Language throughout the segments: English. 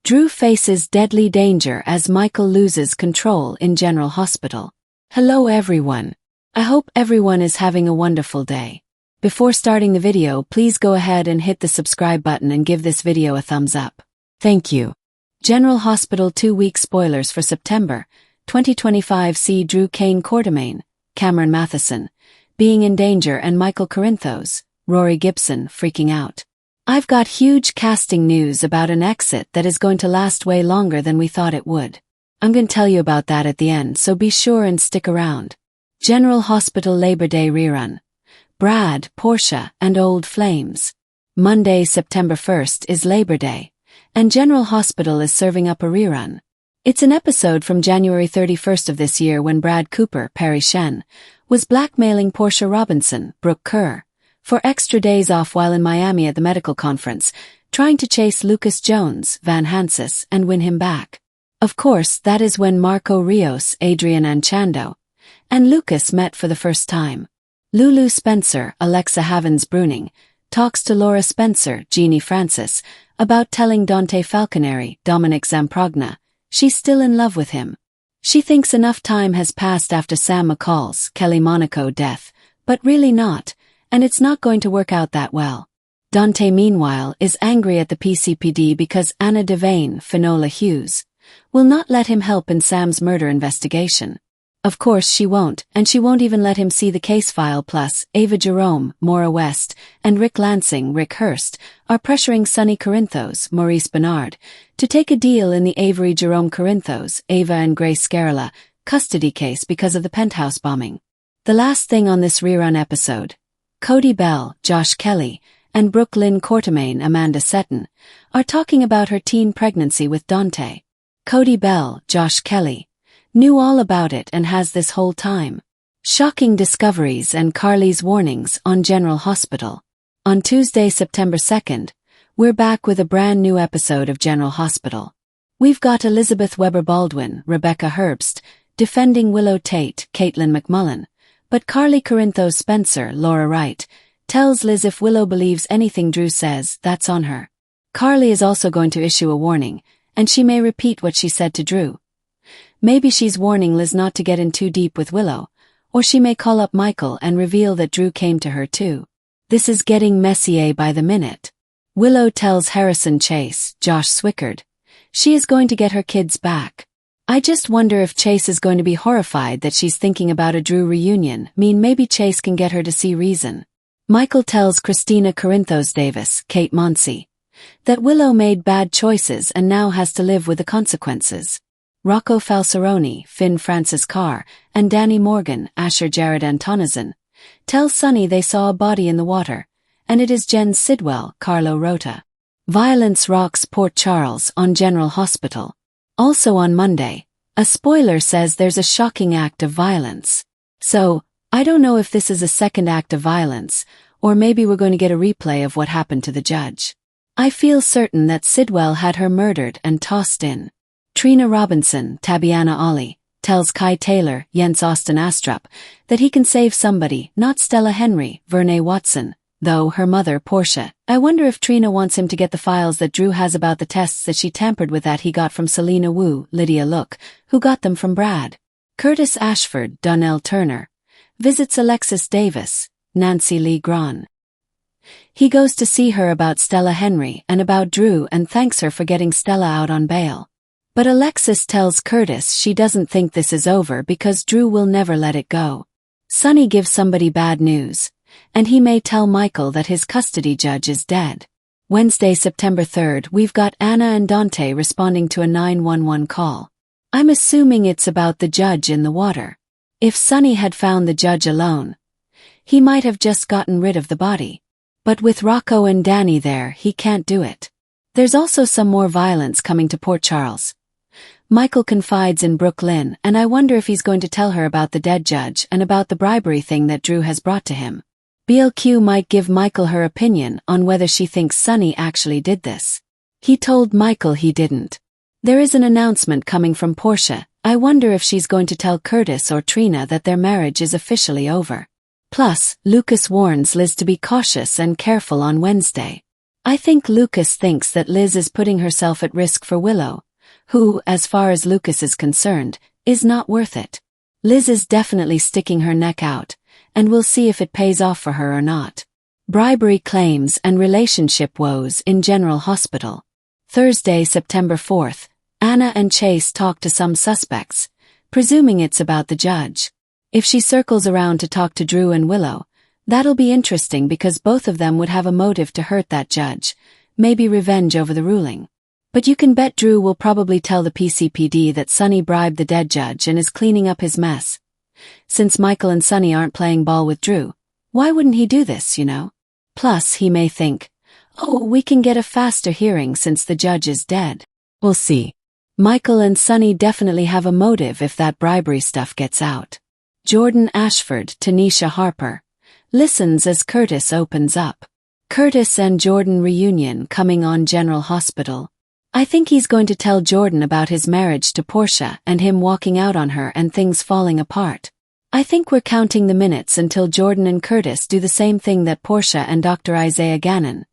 Drew faces deadly danger as Michael loses control in General Hospital. Hello everyone. I hope everyone is having a wonderful day. Before starting the video, please go ahead and hit the subscribe button and give this video a thumbs up. Thank you. General Hospital 2-week spoilers for September 2025 see Drew Kane Quartermain, Cameron Matheson, being in danger and Michael Corinthos, Rory Gibson freaking out. I've got huge casting news about an exit that is going to last way longer than we thought it would. I'm going to tell you about that at the end, so be sure and stick around. General Hospital Labor Day rerun. Brad, Portia, and Old Flames. Monday, September 1st is Labor Day, and General Hospital is serving up a rerun. It's an episode from January 31st of this year when Brad Cooper, Perry Shen, was blackmailing Portia Robinson, Brooke Kerr, for extra days off while in Miami at the medical conference, trying to chase Lucas Jones, Van Hansis, and win him back. Of course, that is when Marco Rios, Adrian Anchando, and Lucas met for the first time. Lulu Spencer, Alexa Havens-Bruning, talks to Laura Spencer, Jeannie Francis, about telling Dante Falconeri, Dominic Zamprogna, she's still in love with him. She thinks enough time has passed after Sam McCall's, Kelly Monaco death, but really not, and it's not going to work out that well. Dante, meanwhile, is angry at the PCPD because Anna Devane, Finola Hughes, will not let him help in Sam's murder investigation. Of course she won't, and she won't even let him see the case file. Plus, Ava Jerome, Maura West, and Rick Lansing, Rick Hurst, are pressuring Sonny Corinthos, Maurice Bernard, to take a deal in the Avery Jerome Corinthos, Ava and Grace Scarella custody case because of the penthouse bombing. The last thing on this rerun episode, Cody Bell, Josh Kelly, and Brooke Lynn Quartermain, Amanda Seton, are talking about her teen pregnancy with Dante. Cody Bell, Josh Kelly, knew all about it and has this whole time. Shocking discoveries and Carly's warnings on General Hospital. On Tuesday, September 2nd, we're back with a brand new episode of General Hospital. We've got Elizabeth Weber Baldwin, Rebecca Herbst, defending Willow Tate, Caitlin McMullen, but Carly Corinthos Spencer, Laura Wright, tells Liz if Willow believes anything Drew says, that's on her. Carly is also going to issue a warning, and she may repeat what she said to Drew. Maybe she's warning Liz not to get in too deep with Willow, or she may call up Michael and reveal that Drew came to her too. This is getting messier by the minute. Willow tells Harrison Chase, Josh Swickard, she is going to get her kids back. I just wonder if Chase is going to be horrified that she's thinking about a Drew reunion. Maybe Chase can get her to see reason. Michael tells Christina Corinthos Davis, Kate Monsey, that Willow made bad choices and now has to live with the consequences. Rocco Falceroni, Finn Francis Carr, and Danny Morgan, Asher Jared Antonizan, tell Sonny they saw a body in the water, and it is Jen Sidwell, Carlo Rota. Violence rocks Port Charles on General Hospital. Also on Monday, a spoiler says there's a shocking act of violence. So, I don't know if this is a second act of violence, or maybe we're going to get a replay of what happened to the judge. I feel certain that Sidwell had her murdered and tossed in. Trina Robinson, Tabiana Ollie, tells Kai Taylor, Jens Austin Astrup, that he can save somebody, not Stella Henry, Vernay Watson, though her mother, Portia. I wonder if Trina wants him to get the files that Drew has about the tests that she tampered with that he got from Selena Wu, Lydia Look, who got them from Brad. Curtis Ashford, Donnell Turner, visits Alexis Davis, Nancy Lee Grahn. He goes to see her about Stella Henry and about Drew and thanks her for getting Stella out on bail. But Alexis tells Curtis she doesn't think this is over because Drew will never let it go. Sonny gives somebody bad news, and he may tell Michael that his custody judge is dead. Wednesday, September 3rd, we've got Anna and Dante responding to a 911 call. I'm assuming it's about the judge in the water. If Sonny had found the judge alone, he might have just gotten rid of the body. But with Rocco and Danny there, he can't do it. There's also some more violence coming to Port Charles. Michael confides in Brooke Lynn, and I wonder if he's going to tell her about the dead judge and about the bribery thing that Drew has brought to him. BLQ might give Michael her opinion on whether she thinks Sonny actually did this. He told Michael he didn't. There is an announcement coming from Portia. I wonder if she's going to tell Curtis or Trina that their marriage is officially over. Plus, Lucas warns Liz to be cautious and careful on Wednesday. I think Lucas thinks that Liz is putting herself at risk for Willow, who, as far as Lucas is concerned, is not worth it. Liz is definitely sticking her neck out, and we'll see if it pays off for her or not. Bribery claims and relationship woes in General Hospital. Thursday, September 4th, Anna and Chase talk to some suspects, presuming it's about the judge. If she circles around to talk to Drew and Willow, that'll be interesting because both of them would have a motive to hurt that judge, maybe revenge over the ruling. But you can bet Drew will probably tell the PCPD that Sonny bribed the dead judge and is cleaning up his mess. Since Michael and Sonny aren't playing ball with Drew, why wouldn't he do this, you know? Plus, he may think, oh, we can get a faster hearing since the judge is dead. We'll see. Michael and Sonny definitely have a motive if that bribery stuff gets out. Jordan Ashford, Tanisha Harper, listens as Curtis opens up. Curtis and Jordan reunion coming on General Hospital. I think he's going to tell Jordan about his marriage to Portia and him walking out on her and things falling apart. I think we're counting the minutes until Jordan and Curtis do the same thing that Portia and Dr. Isaiah Gannon,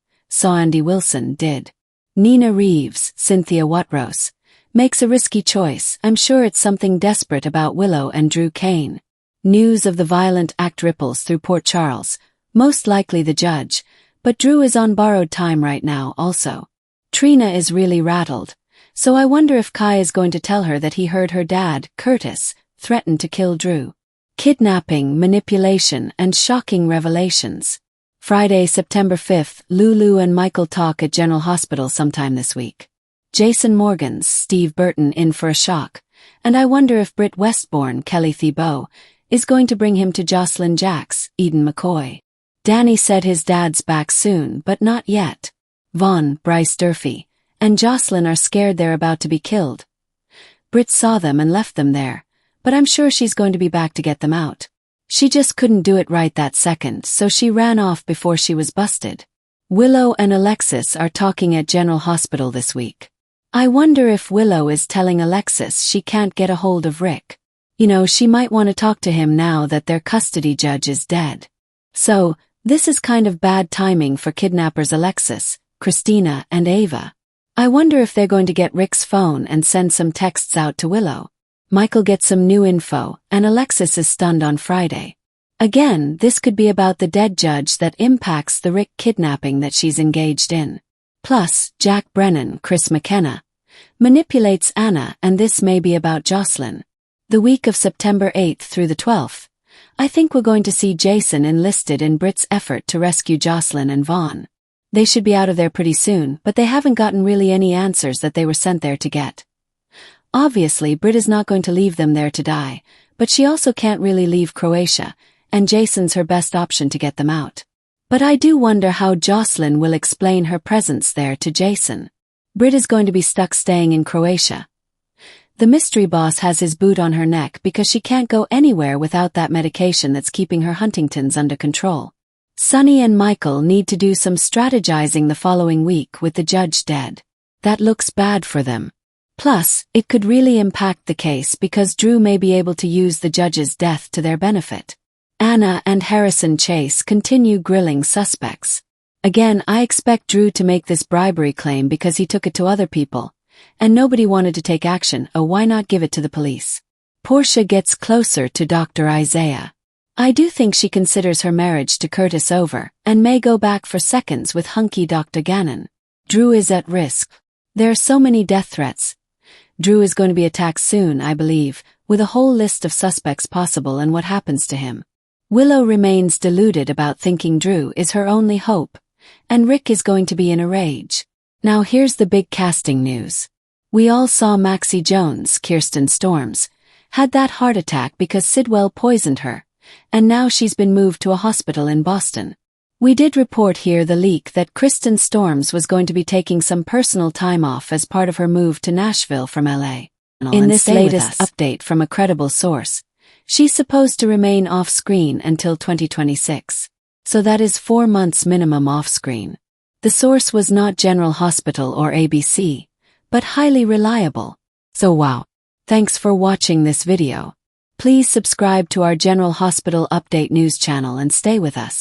Andy Wilson, did. Nina Reeves, Cynthia Watrose, makes a risky choice. I'm sure it's something desperate about Willow and Drew Kane. News of the violent act ripples through Port Charles, most likely the judge, but Drew is on borrowed time right now also. Trina is really rattled, so I wonder if Kai is going to tell her that he heard her dad, Curtis, threaten to kill Drew. Kidnapping, manipulation, and shocking revelations. Friday, September 5th, Lulu and Michael talk at General Hospital sometime this week. Jason Morgan's Steve Burton in for a shock, and I wonder if Britt Westbourne, Kelly Thibault, is going to bring him to Jocelyn Jacks, Eden McCoy. Danny said his dad's back soon, but not yet. Vaughn, Bryce Durfee, and Jocelyn are scared they're about to be killed. Britt saw them and left them there, but I'm sure she's going to be back to get them out. She just couldn't do it right that second, so she ran off before she was busted. Willow and Alexis are talking at General Hospital this week. I wonder if Willow is telling Alexis she can't get a hold of Rick. You know, she might want to talk to him now that their custody judge is dead. So, this is kind of bad timing for kidnappers Alexis, Christina, and Ava. I wonder if they're going to get Rick's phone and send some texts out to Willow. Michael gets some new info, and Alexis is stunned on Friday. Again, this could be about the dead judge that impacts the Rick kidnapping that she's engaged in. Plus, Jack Brennan, Chris McKenna, manipulates Anna, and this may be about Jocelyn. The week of September 8th through the 12th, I think we're going to see Jason enlisted in Britt's effort to rescue Jocelyn and Vaughn. They should be out of there pretty soon, but they haven't gotten really any answers that they were sent there to get. Obviously, Britt is not going to leave them there to die, but she also can't really leave Croatia, and Jason's her best option to get them out. But I do wonder how Jocelyn will explain her presence there to Jason. Britt is going to be stuck staying in Croatia. The mystery boss has his boot on her neck because she can't go anywhere without that medication that's keeping her Huntington's under control. Sonny and Michael need to do some strategizing the following week with the judge dead. That looks bad for them. Plus, it could really impact the case because Drew may be able to use the judge's death to their benefit. Anna and Harrison Chase continue grilling suspects. Again, I expect Drew to make this bribery claim because he took it to other people, and nobody wanted to take action. Oh, why not give it to the police? Portia gets closer to Dr. Isaiah. I do think she considers her marriage to Curtis over, and may go back for seconds with hunky Dr. Gannon. Drew is at risk. There are so many death threats. Drew is going to be attacked soon, I believe, with a whole list of suspects possible and what happens to him. Willow remains deluded about thinking Drew is her only hope, and Rick is going to be in a rage. Now here's the big casting news. We all saw Maxie Jones, Kirsten Storms, had that heart attack because Sidwell poisoned her, and now she's been moved to a hospital in Boston. We did report here the leak that Kirsten Storms was going to be taking some personal time off as part of her move to Nashville from LA. In this latest update from a credible source, she's supposed to remain off-screen until 2026. So that is 4 months minimum off-screen. The source was not General Hospital or ABC, but highly reliable. So wow. Thanks for watching this video. Please subscribe to our General Hospital Update news channel and stay with us.